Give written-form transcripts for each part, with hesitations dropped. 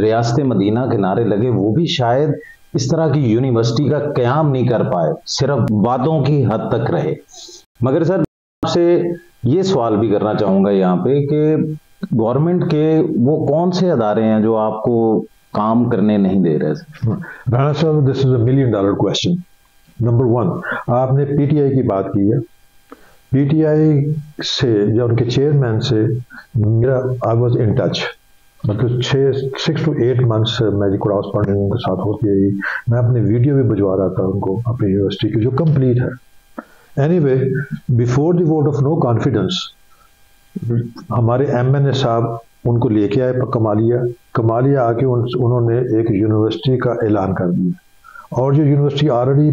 ریاست مدینہ کے نعرے لگے، وہ بھی شاید اس طرح کی یونیورسٹی کا قیام نہیں کر پائے، صرف باتوں کی حد تک رہے۔ مگر سر آپ سے یہ سوال بھی کرنا چاہوں گا یہاں پہ کہ گورنمنٹ کے وہ کون سے ادارے ہیں جو آپ کو کام کرنے نہیں دے رہے؟ رانا صاحب، دس از $1 million کویشچن۔ نمبر 1، آپ نے پی ٹی آئی کی بات کی ہے۔ پی ٹی آئی سے یا ان کے چیئرمین سے میرا آئی واز ان ٹچ، مطلب 6 to 8 months میری کورسپونڈنگ ان کے ساتھ ہوتی رہی۔ میں اپنی ویڈیو بھی بھجوا رہا تھا ان کو اپنی یونیورسٹی کی جو کمپلیٹ ہے۔ Anyway, before the vote of no confidence ہمارے ایم این اے صاحب ان کو لے کے آئے کمالیہ آ کے انہوں نے ایک یونیورسٹی کا اعلان کر دیا، اور جو یونیورسٹی آلریڈی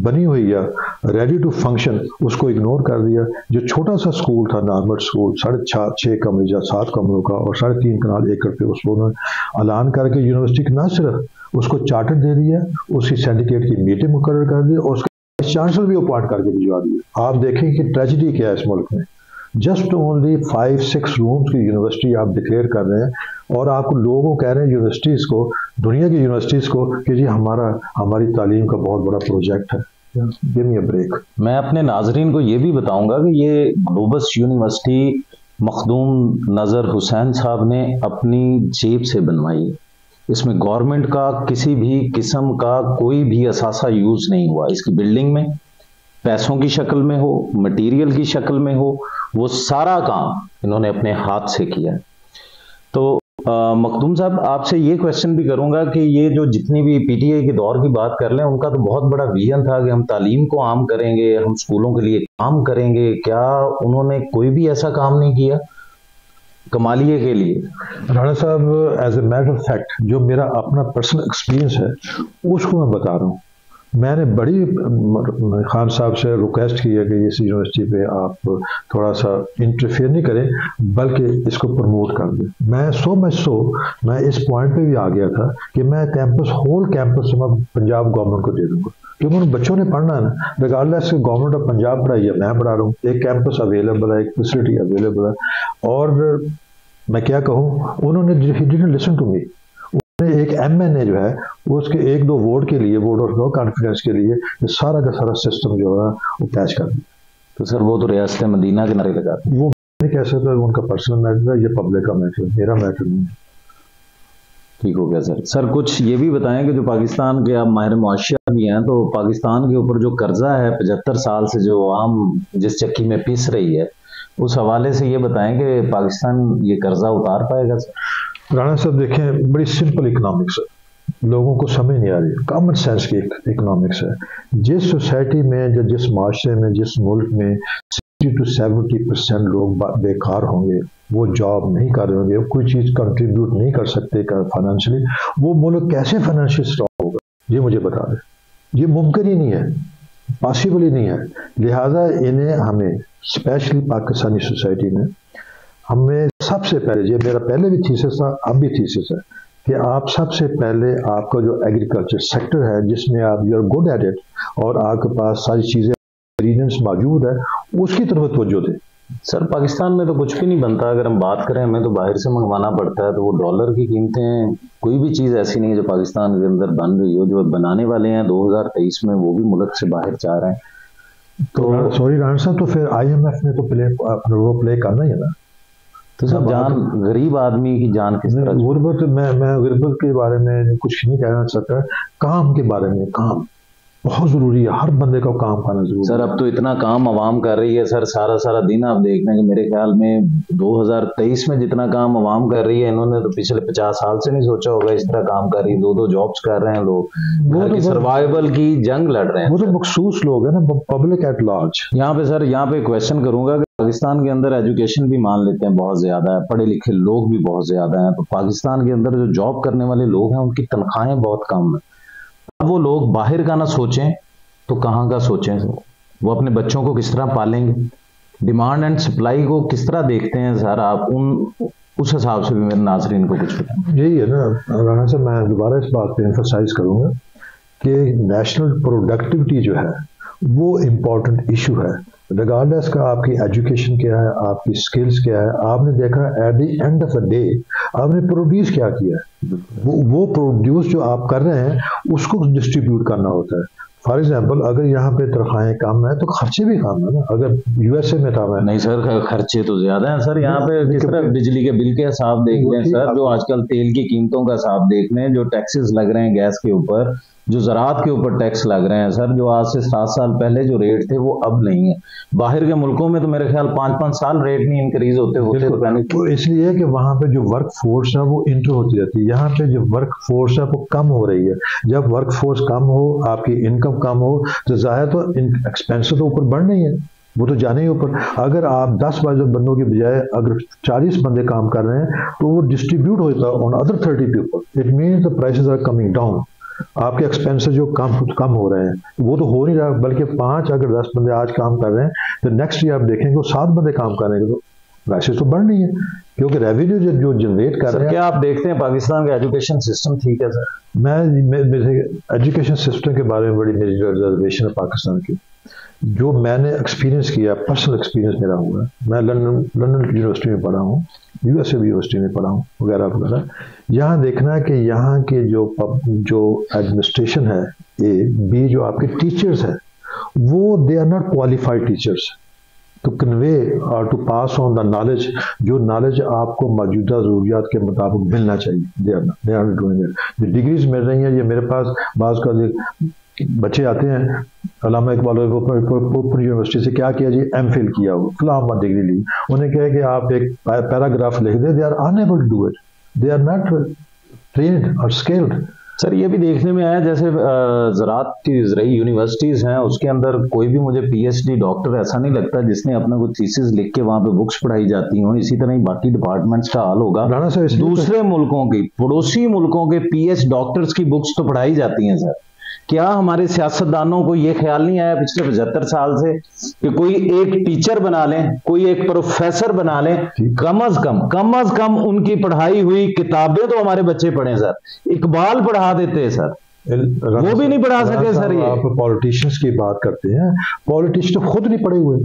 بنی ہوئی ہے ریڈی ٹو فنکشن، اس کو اگنور کر دیا۔ جو چھوٹا سا اسکول تھا، نارمل اسکول، 6.5 کمرے یا 7 کمروں کا اور 3.5 کنال ایکڑ پہ، اس کو انہوں نے اعلان کر کے یونیورسٹی کو نہ صرف اس کو چارٹر دے دیا، اس کی سینڈیکیٹ کی میٹنگ مقرر کر دی، اور اس کا چانسلر بھی اپوائنٹ کر کے بھجوا دیا۔ آپ دیکھیں کہ ٹریجڈی کیا ہے اس ملک میں۔ جسٹ اونلی 5-6 رومز کی یونیورسٹی آپ ڈکلیئر کر رہے ہیں، اور آپ لوگوں کہہ رہے ہیں یونیورسٹیز کو، دنیا کی یونیورسٹیز کو، کہ جی ہماری تعلیم کا بہت بڑا پروجیکٹ ہے۔ Give me a break۔ میں اپنے ناظرین کو یہ بھی بتاؤں گا کہ یہ گلوبس یونیورسٹی مخدوم نظر حسین صاحب نے اپنی جیب سے بنوائی ہے۔ اس میں گورنمنٹ کا کسی بھی قسم کا کوئی بھی اثاثہ یوز نہیں ہوا۔ اس کی بلڈنگ میں پیسوں کی شکل میں ہو، مٹیریل کی شکل میں ہو، وہ سارا کام انہوں نے اپنے ہاتھ سے کیا ہے۔ تو مخدوم صاحب، آپ سے یہ کویشچن بھی کروں گا کہ یہ جو جتنی بھی پی ٹی آئی کے دور کی بات کر لیں، ان کا تو بہت بڑا ویژن تھا کہ ہم تعلیم کو عام کریں گے، ہم اسکولوں کے لیے کام کریں گے۔ کیا انہوں نے کوئی بھی ایسا کام نہیں کیا کمالیے کے لیے؟ رانا صاحب، as a matter of fact جو میرا اپنا پرسنل ایکسپیرینس ہے اس کو میں بتا رہا ہوں۔ میں نے بڑی خان صاحب سے ریکویسٹ کی ہے کہ اس یونیورسٹی پہ آپ تھوڑا سا انٹرفیئر نہیں کریں، بلکہ اس کو پروموٹ کر دیں۔ میں میں اس پوائنٹ پہ بھی آ گیا تھا کہ میں ہول کیمپس میں پنجاب گورنمنٹ کو دے دوں گا، کیونکہ ان بچوں نے پڑھنا ہے نا، ریگارڈلیس گورنمنٹ آف پنجاب پڑھائی ہے، میں پڑھا رہا ہوں، ایک کیمپس اویلیبل ہے، ایک فیسلٹی اویلیبل ہے۔ اور میں کیا کہوں، انہوں نے ڈیڈنٹ لسن ٹو می۔ ایک ایم این اے جو ہے اس کے 1-2 ووٹ کے لیے، ووٹ آف نو کانفیڈنس کے لیے، یہ سارا کا سارا سسٹم جو ہے وہ پیش کر دیا۔ تو سر وہ تو ریاست مدینہ کے نعرے لگاتے ہیں، وہ نہیں کہہ سکتا، ان کا پرسنل میٹر ہے، یہ پبلک کا میٹر ہے، میرا میٹر نہیں ہے۔ ٹھیک ہو گیا سر۔ سر کچھ یہ بھی بتائیں کہ جو پاکستان کے آپ ماہر معاشرت بھی ہیں، تو پاکستان کے اوپر جو قرضہ ہے 75 سال سے جو عام جس چکی میں پس رہی ہے، اس حوالے سے یہ بتائیں کہ پاکستان یہ قرضہ اتار پائے گا سر؟ رانا صاحب دیکھیں، بڑی سمپل اکنامکس ہے، لوگوں کو سمجھ نہیں آ رہی، کامن سینس کی اکنامکس ہے۔ جس سوسائٹی میں یا جس معاشرے میں، جس ملک میں 60 to 70% لوگ بیکار ہوں گے، وہ جاب نہیں کر رہے ہوں گے، کوئی چیز کنٹریبیوٹ نہیں کر سکتے فائنینشلی، وہ ملک کیسے فائنینشلی اسٹرانگ ہوگا؟ یہ مجھے بتا دیں۔ یہ ممکن ہی نہیں ہے، پاسبل ہی نہیں ہے۔ لہٰذا ہمیں اسپیشلی پاکستانی سوسائٹی میں ہمیں سب سے پہلے، یہ میرا پہلے بھی تھیسس تھا، اب بھی تھیسس ہے، کہ آپ سب سے پہلے آپ کا جو ایگریکلچر سیکٹر ہے، جس میں آپ you are good at it, اور آپ کے پاس ساری چیزیں انگریڈینٹس موجود ہے، اس کی طرف توجہ دیں۔ سر پاکستان میں تو کچھ بھی نہیں بنتا، اگر ہم بات کریں ہمیں تو باہر سے منگوانا پڑتا ہے، تو وہ ڈالر کی قیمتیں، کوئی بھی چیز ایسی نہیں ہے جو پاکستان کے اندر بن رہی ہو۔ جو بنانے والے ہیں 2023 میں، وہ بھی ملک سے باہر جا رہے ہیں۔ تو سوری رانا صاحب، تو پھر IMF نے تو اپنا رول پلے کرنا ہی ہے نا۔ تو سب جان، غریب آدمی کی جان کس طرح؟ غربت، میں غربت کے بارے میں کچھ نہیں کہنا چاہتا، کام کے بارے میں، کام بہت ضروری ہے، ہر بندے کو کام کرنا ضروری ہے۔ سر اب تو اتنا کام عوام کر رہی ہے سر، سارا دن آپ دیکھ رہے ہیں کہ میرے خیال میں 2023 میں جتنا کام عوام کر رہی ہے، انہوں نے تو پچھلے 50 سال سے نہیں سوچا ہوگا اس طرح کام کر رہی ہے۔ 2 جابس کر رہے ہیں لوگ، گھر کی سروائیول کی جنگ لڑ رہے ہیں۔ وہ تو مخصوص لوگ ہیں نا، پبلک ایٹ لارج۔ یہاں پہ سر، یہاں پہ کویشچن کروں گا کہ پاکستان کے اندر ایجوکیشن بھی مان لیتے ہیں بہت زیادہ ہے، پڑھے لکھے لوگ بھی بہت زیادہ ہیں، تو پاکستان کے اندر جو جاب کرنے والے لوگ ہیں ان کی تنخواہیں بہت کم ہیں۔ اب وہ لوگ باہر کا نہ سوچیں تو کہاں کا سوچیں سر؟ وہ اپنے بچوں کو کس طرح پالیں گے؟ ڈیمانڈ اینڈ سپلائی کو کس طرح دیکھتے ہیں سر آپ؟ اس حساب سے بھی میرے ناظرین کو کچھ بتائیں۔ یہی ہے نا رانا صاحب، میں دوبارہ اس بات پہ ایمفسائز کروں گا کہ نیشنل پروڈکٹیوٹی جو ہے وہ امپورٹنٹ ایشو ہے۔ ریگارڈلیس کا آپ کی ایجوکیشن کیا ہے، آپ کی سکلز کیا ہے، آپ نے دیکھا at the end of the day آپ نے پروڈیوس کیا کیا ہے، وہ پروڈیوس جو آپ کر رہے ہیں اس کو ڈسٹریبیوٹ کرنا ہوتا ہے. فار ایگزامپل اگر یہاں پہ تنخواہیں کم ہیں تو خرچے بھی کم ہیں نا. اگر یو ایس اے میں کام ہے نہیں سر، خرچے تو زیادہ ہیں سر. یہاں پہ کس طرح بجلی کے بل کے حساب دیکھ لیں سر، جو آج کل تیل کی قیمتوں کا حساب دیکھ لیں، جو ٹیکسز لگ رہے ہیں گیس کے اوپر، جو زراعت کے اوپر ٹیکس لگ رہے ہیں سر، جو آج سے 7 سال پہلے جو ریٹ تھے وہ اب نہیں ہے. باہر کے ملکوں میں تو میرے خیال 5 سال ریٹ نہیں انکریز ہوتے تو اس لیے کہ وہاں پہ جو ورک فورس ہے وہ انٹر ہوتی رہتی ہے. یہاں پہ جو ورک فورس ہے وہ کم ہو رہی ہے. جب ورک فورس کم ہو، آپ کی انکم کم ہو، تو ظاہر تو ایکسپینس تو اوپر بڑھ نہیں ہے، وہ تو جانے ہی اوپر. اگر آپ 10 بندوں کے بجائے اگر 40 بندے کام کر رہے ہیں تو وہ ڈسٹریبیوٹ ہوتا ہے on other 30 people. It means the prices are coming down. آپ کے ایکسپینسز جو کم ہو رہے ہیں وہ تو ہو نہیں رہا، بلکہ 5 اگر 10 بندے آج کام کر رہے ہیں تو نیکسٹ ایئر آپ دیکھیں گے وہ 7 بندے کام کریں گے تو پرائسز تو بڑھ نہیں ہے، کیونکہ ریونیو جو جنریٹ کر رہے ہیں. کیا آپ دیکھتے ہیں پاکستان کا ایجوکیشن سسٹم ٹھیک ہے سر؟ میں ایجوکیشن سسٹم کے بارے میں بڑی میری ریزرویشن ہے پاکستان کی. جو میں نے ایکسپیرینس کیا، پرسنل ایکسپیرینس میرا ہوا ہے. میں لندن یونیورسٹی میں پڑھا ہوں، یو ایس اے یونیورسٹی میں پڑھا ہوں وغیرہ وغیرہ. یہاں دیکھنا ہے کہ یہاں کے جو ایڈمنسٹریشن ہے، بی جو آپ کے ٹیچرز ہیں وہ they are not qualified teachers to convey اور to pass on the knowledge. جو نالج آپ کو موجودہ ضروریات کے مطابق ملنا چاہیے، they are not doing it. جو ڈگریز مل رہی ہیں، یہ میرے پاس بعض کا بچے آتے ہیں، علامہ اقبال یونیورسٹی سے کیا کیا جی، ایم فل کیا، وہ فلاں ڈگری لی. انہیں کہا کہ آپ ایک پیراگراف لکھ دیں، they are unable to do it, they are not trained اور اسکلڈ. سر یہ بھی دیکھنے میں آیا جیسے زراعت کی زرعی یونیورسٹیز ہیں، اس کے اندر کوئی بھی مجھے پی ایچ ڈی ڈاکٹر ایسا نہیں لگتا جس نے اپنا کوئی تھیسس لکھ کے وہاں پہ بکس پڑھائی جاتی ہوں. اسی طرح ہی باقی ڈپارٹمنٹس کا حال ہوگا. دوسرے ملکوں کی، پڑوسی ملکوں کے پی ایچ ڈاکٹرز کی بکس تو پڑھائی جاتی ہیں سر. کیا ہمارے سیاستدانوں کو یہ خیال نہیں آیا پچھلے 75 سال سے کہ کوئی ایک ٹیچر بنا لیں، کوئی ایک پروفیسر بنا لیں، کم از کم ان کی پڑھائی ہوئی کتابیں تو ہمارے بچے پڑھیں سر. اقبال پڑھا دیتے ہیں سر، وہ بھی نہیں پڑھا سکے سر. یہ آپ پالیٹیشینس کی بات کرتے ہیں، پالیٹیشین خود نہیں پڑھے ہوئے.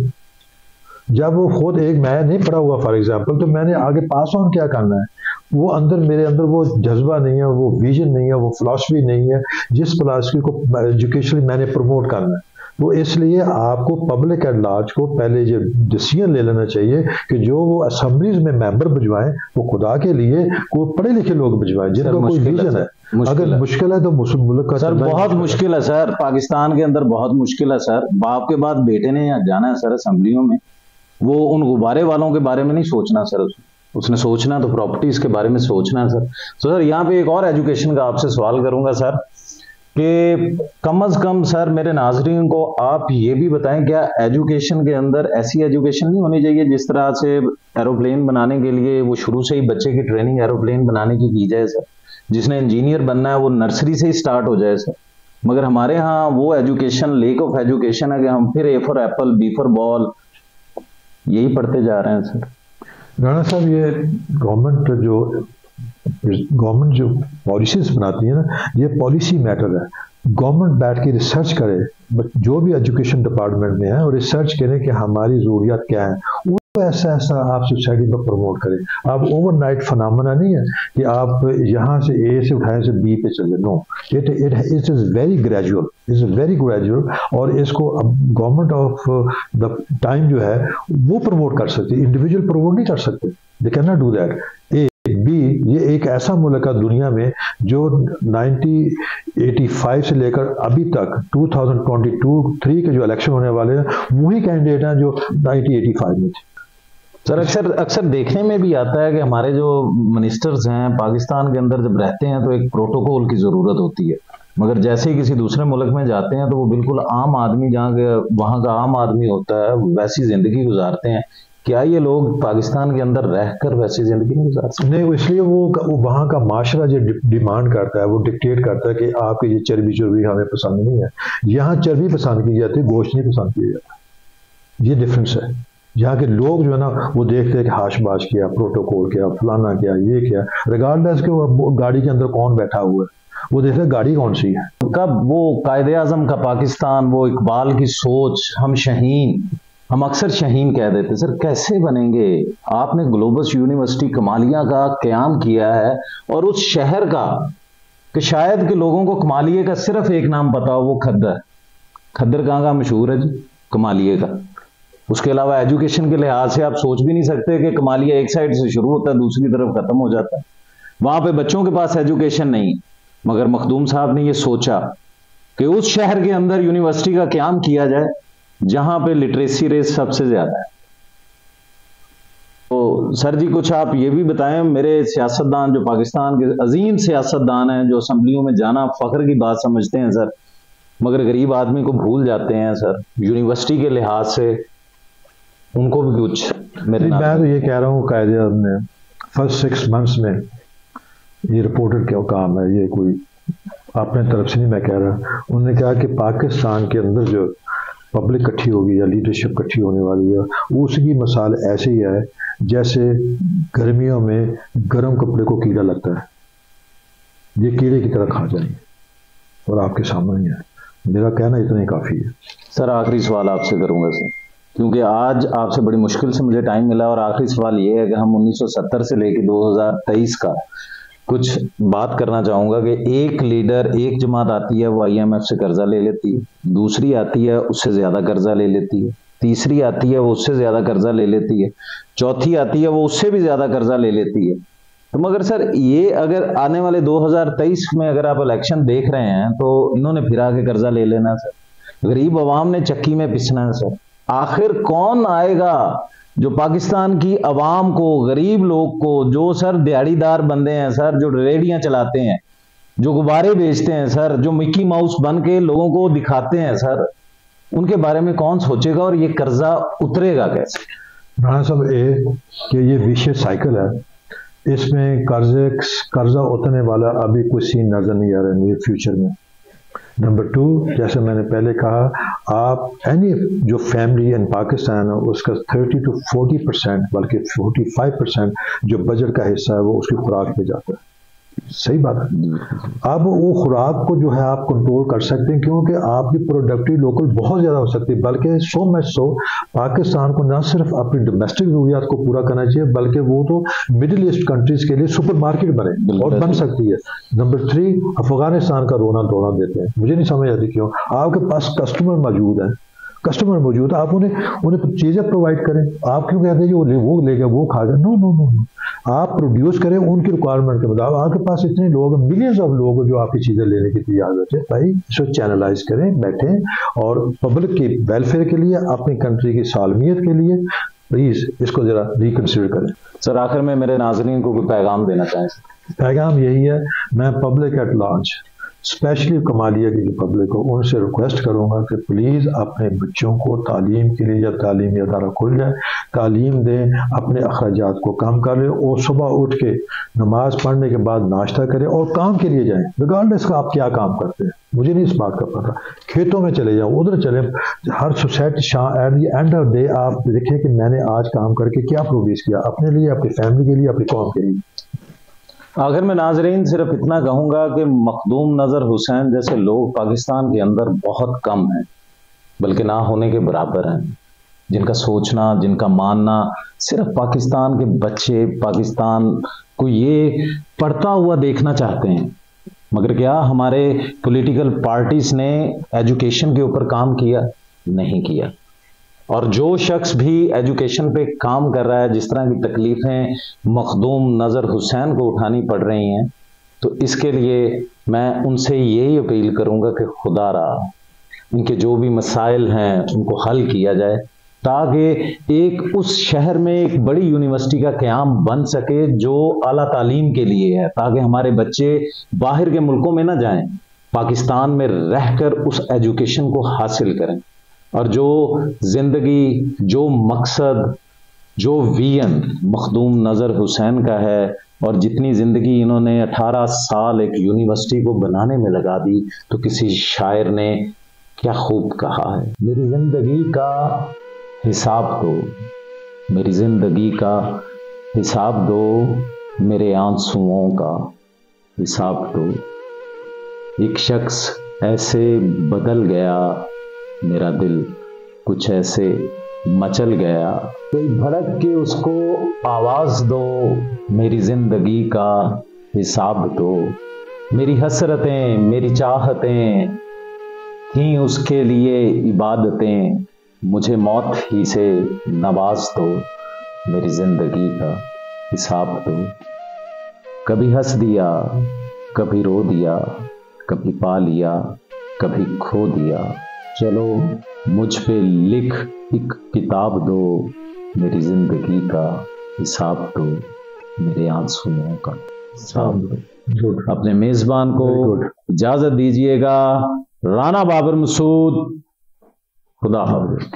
جب وہ خود میں نہیں پڑھا ہوا فار ایگزامپل، تو میں نے آگے پاس آن کیا کرنا ہے؟ وہ میرے اندر وہ جذبہ نہیں ہے، وہ ویژن نہیں ہے، وہ فلاسفی نہیں ہے جس فلاسفی کو ایجوکیشنلی میں نے پروموٹ کرنا ہے. تو اس لیے آپ کو پبلک ایٹ لارج کو پہلے یہ ڈیسیژن لے لینا چاہیے کہ جو وہ اسمبلیز میں ممبر بھجوائیں وہ خدا کے لیے کوئی پڑھے لکھے لوگ بھجوائیں جن کا کوئی ویژن ہے. اگر مشکل ہے تو ملک کا سر بہت مشکل ہے سر، پاکستان کے اندر بہت مشکل ہے سر. باپ کے بعد بیٹے نے جانا ہے سر اسمبلیوں میں، وہ ان غبارے والوں کے بارے میں نہیں سوچنا سر. اس نے سوچنا تو پراپرٹیز کے بارے میں سوچنا ہے سر. سر یہاں پہ ایک اور ایجوکیشن کا آپ سے سوال کروں گا سر کہ کم از کم سر میرے ناظرین کو آپ یہ بھی بتائیں، کیا ایجوکیشن کے اندر ایسی ایجوکیشن نہیں ہونی چاہیے جس طرح سے ایروپلین بنانے کے لیے وہ شروع سے ہی بچے کی ٹریننگ ایروپلین بنانے کی جائے سر؟ جس نے انجینئر بننا ہے وہ نرسری سے ہی سٹارٹ ہو جائے سر. مگر ہمارے ہاں وہ ایجوکیشن، لیک آف ایجوکیشن ہے کہ ہم پھر اے فار ایپل، بی فار بال یہی پڑھتے جا رہے ہیں سر. رانا صاحب یہ گورنمنٹ جو پالیسیز بناتی ہے نا، یہ پالیسی میٹر ہے. گورنمنٹ بیٹھ کے ریسرچ کرے، جو بھی ایجوکیشن ڈپارٹمنٹ میں ہے، اور ریسرچ کریں کہ ہماری ضروریات کیا ہیں، وہ ایسا آپ سوسائٹی میں پروموٹ کریں. آپ اوور نائٹ فنامنا نہیں ہے کہ آپ یہاں سے اے سے اٹھائیں سے بی پہ چلے. نو، اٹ از ویری گریجول. اور اس کو اب گورنمنٹ آف دا ٹائم جو ہے وہ پروموٹ کر سکتی، انڈیویجول پروموٹ نہیں کر سکتے. دے کین ناٹ ڈو دیٹ. بی یہ ایک ایسا ملک ہے دنیا میں جو 1985 سے لے کر ابھی تک 2022-3 کے جو الیکشن ہونے والے ہیں وہی کینڈیڈیٹ ہیں جو 1985 میں تھے. سر اکثر دیکھنے میں بھی آتا ہے کہ ہمارے جو منسٹرز ہیں پاکستان کے اندر جب رہتے ہیں تو ایک پروٹوکول کی ضرورت ہوتی ہے، مگر جیسے ہی کسی دوسرے ملک میں جاتے ہیں تو وہ بالکل عام آدمی، جہاں وہاں کا عام آدمی ہوتا ہے، ویسی زندگی گزارتے ہیں. کیا یہ لوگ پاکستان کے اندر رہ کر ویسی زندگی نہیں گزار سکتے؟ نہیں، اس لیے وہ وہاں کا معاشرہ جو ڈیمانڈ کرتا ہے، وہ ڈکٹیٹ کرتا ہے کہ آپ کی یہ چربی ہمیں پسند نہیں ہے. یہاں چربی پسند کی جاتی ہے، گوشت نہیں پسند کیا جاتا. یہ ڈفرینس ہے. یہاں کے لوگ جو ہے نا وہ دیکھتے ہیں کہ ہاش باش کیا، پروٹوکول کیا، فلانا کیا، یہ کیا، ریگارڈلیس کہ وہ گاڑی کے اندر کون بیٹھا ہوا ہے، وہ دیکھتے ہیں گاڑی کون سی ہے. کب وہ قائد اعظم کا پاکستان، وہ اقبال کی سوچ، ہم شہین، ہم اکثر شہین کہہ دیتے سر کیسے بنیں گے؟ آپ نے گلوبس یونیورسٹی کمالیہ کا قیام کیا ہے اور اس شہر کا کہ شاید کہ لوگوں کو کمالیہ کا صرف ایک نام پتا ہو، وہ کھدر. کھدر کہاں کا مشہور ہے جی؟ کمالیہ کا. اس کے علاوہ ایجوکیشن کے لحاظ سے آپ سوچ بھی نہیں سکتے کہ کمالیہ ایک سائڈ سے شروع ہوتا ہے دوسری طرف ختم ہو جاتا ہے. وہاں پہ بچوں کے پاس ایجوکیشن نہیں، مگر مخدوم صاحب نے یہ سوچا کہ اس شہر کے اندر یونیورسٹی کا قیام کیا جائے جہاں پہ لٹریسی ریٹ سب سے زیادہ ہے. تو سر جی کچھ آپ یہ بھی بتائیں، میرے سیاستدان جو پاکستان کے عظیم سیاستدان ہیں جو اسمبلیوں میں جانا فخر کی بات سمجھتے ہیں سر، مگر غریب آدمی کو بھول جاتے ہیں سر یونیورسٹی کے لحاظ سے، ان کو بھی کچھ میرے میں تو یہ کہہ رہا ہوں قائد اعظم نے فرسٹ 6 months میں یہ رپورٹر کیا کام ہے، یہ کوئی اپنے طرف سے نہیں میں کہہ رہا. انہوں نے کہا کہ پاکستان کے اندر جو پبلک اکٹھی ہوگی یا لیڈرشپ اکٹھی ہونے والی ہے اس کی مثال ایسی ہے جیسے گرمیوں میں گرم کپڑے کو کیڑا لگتا ہے، یہ کیڑے کی طرح کھا جائیں گے اور آپ کے سامنے ہے. میرا کہنا اتنا ہی کافی ہے. سر آخری سوال آپ سے کروں گا سر، کیونکہ آج آپ سے بڑی مشکل سے مجھے ٹائم ملا، اور آخری سوال یہ ہے کہ ہم 1970 سے لے کے 2023 کا کچھ بات کرنا چاہوں گا کہ ایک لیڈر، ایک جماعت آتی ہے وہ IMF سے قرضہ لے لیتی ہے، دوسری آتی ہے اس سے زیادہ قرضہ لے لیتی ہے، تیسری آتی ہے وہ اس سے زیادہ قرضہ لے لیتی ہے، چوتھی آتی ہے وہ اس سے بھی زیادہ قرضہ لے لیتی ہے. تو مگر سر یہ اگر آنے والے 2023 میں اگر آپ الیکشن دیکھ رہے ہیں تو انہوں نے پھرا کے قرضہ لے لینا سر، غریب عوام نے چکی میں پسنا ہے سر. آخر کون آئے گا جو پاکستان کی عوام کو، غریب لوگ کو، جو سر دیہڑی دار بندے ہیں سر، جو ریڑیاں چلاتے ہیں، جو غبارے بیچتے ہیں سر، جو مکی ماؤس بن کے لوگوں کو دکھاتے ہیں سر، ان کے بارے میں کون سوچے گا اور یہ قرضہ اترے گا کیسے؟ رانا صاحب کہ یہ ویشیس سائیکل ہے، اس میں قرضہ اترنے والا ابھی کوئی سین نظر نہیں آ رہا نیئر فیوچر میں. نمبر 2 جیسے میں نے پہلے کہا، آپ اینی جو فیملی ان پاکستان ہے اس کا 30 to 40% بلکہ 45% جو بجٹ کا حصہ ہے وہ اس کی خوراک پہ جاتا ہے. صحیح بات ہے. اب وہ خوراک کو جو ہے آپ کنٹرول کر سکتے ہیں کیونکہ آپ کی پروڈکٹیو لوکل بہت زیادہ ہو سکتی ہے، بلکہ سو مچ سو پاکستان کو نہ صرف اپنی ڈومیسٹک ضروریات کو پورا کرنا چاہیے بلکہ وہ تو مڈل ایسٹ کنٹریز کے لیے سپر مارکیٹ بنے اور بن سکتی ہے. نمبر 3 افغانستان کا رونا دھونا دیتے ہیں، مجھے نہیں سمجھ آتی کیوں. آپ کے پاس کسٹمر موجود ہیں، آپ انہیں چیزیں پرووائڈ کریں. آپ کیوں کہتے ہیں کہ وہ لے گا وہ کھا گا؟ نو، آپ پروڈیوس کریں ان کی ریکوائرمنٹ کے مطابق. آپ کے پاس اتنے لوگ، ملینز آف لوگ جو آپ کی چیزیں لینے کی تیار ہوتے ہیں، بھائی اس کو چینلائز کریں، بیٹھیں اور پبلک کی ویلفیئر کے لیے، اپنی کنٹری کی سالمیت کے لیے پلیز اس کو ذرا ریکنسیڈر کریں. سر آخر میں میرے ناظرین کو کوئی پیغام دینا چاہیں؟ پیغام یہی ہے، میں public at large especially Kamalia کی جو پبلک ہو ان سے ریکویسٹ کروں گا کہ پلیز اپنے بچوں کو تعلیم کے لیے یا تعلیمی ادارہ کھل جائے، تعلیم دیں، اپنے اخراجات کو کم کر لیں اور صبح اٹھ کے نماز پڑھنے کے بعد ناشتہ کریں اور کام کے لیے جائیں، ریگارڈلیس کا آپ کیا کام کرتے ہیں. مجھے نہیں اس بات کا پتا، کھیتوں میں چلے جاؤ، ادھر چلے، ہر society at the end of day آپ دیکھیں کہ میں نے آج کام کر کے کیا پروڈیوس کیا اپنے لیے، اپنی فیملی کے لیے، اپنی قوم کے لیے. آخر میں ناظرین صرف اتنا کہوں گا کہ مخدوم نظر حسین جیسے لوگ پاکستان کے اندر بہت کم ہیں، بلکہ نہ ہونے کے برابر ہیں، جن کا سوچنا، جن کا ماننا صرف پاکستان کے بچے پاکستان کو یہ پڑھتا ہوا دیکھنا چاہتے ہیں. مگر کیا ہمارے پولیٹیکل پارٹیز نے ایجوکیشن کے اوپر کام کیا؟ نہیں کیا. اور جو شخص بھی ایجوکیشن پہ کام کر رہا ہے، جس طرح کی تکلیفیں مخدوم نظر حسین کو اٹھانی پڑ رہی ہیں، تو اس کے لیے میں ان سے یہی اپیل کروں گا کہ خدا را ان کے جو بھی مسائل ہیں ان کو حل کیا جائے تاکہ ایک اس شہر میں ایک بڑی یونیورسٹی کا قیام بن سکے جو اعلیٰ تعلیم کے لیے ہے، تاکہ ہمارے بچے باہر کے ملکوں میں نہ جائیں، پاکستان میں رہ کر اس ایجوکیشن کو حاصل کریں. اور جو زندگی، جو مقصد، جو ویژن مخدوم نظر حسین کا ہے، اور جتنی زندگی انہوں نے 18 سال ایک یونیورسٹی کو بنانے میں لگا دی، تو کسی شاعر نے کیا خوب کہا ہے، میری زندگی کا حساب دو، میری زندگی کا حساب دو، میرے آنسوؤں کا حساب دو. ایک شخص ایسے بدل گیا، میرا دل کچھ ایسے مچل گیا، کوئی بھڑک کے اس کو آواز دو، میری زندگی کا حساب دو، میری حسرتیں میری چاہتیں تھیں اس کے لیے عبادتیں، مجھے موت ہی سے نواز دو، میری زندگی کا حساب دو۔ کبھی ہنس دیا، کبھی رو دیا، کبھی پا لیا، کبھی کھو دیا، چلو مجھ پہ لکھ ایک کتاب دو، میری زندگی کا حساب دو، میرے آنسوؤں کا حساب دو۔ اپنے میزبان کو اجازت دیجیے گا۔ رانا بابر مسعود، خدا حافظ۔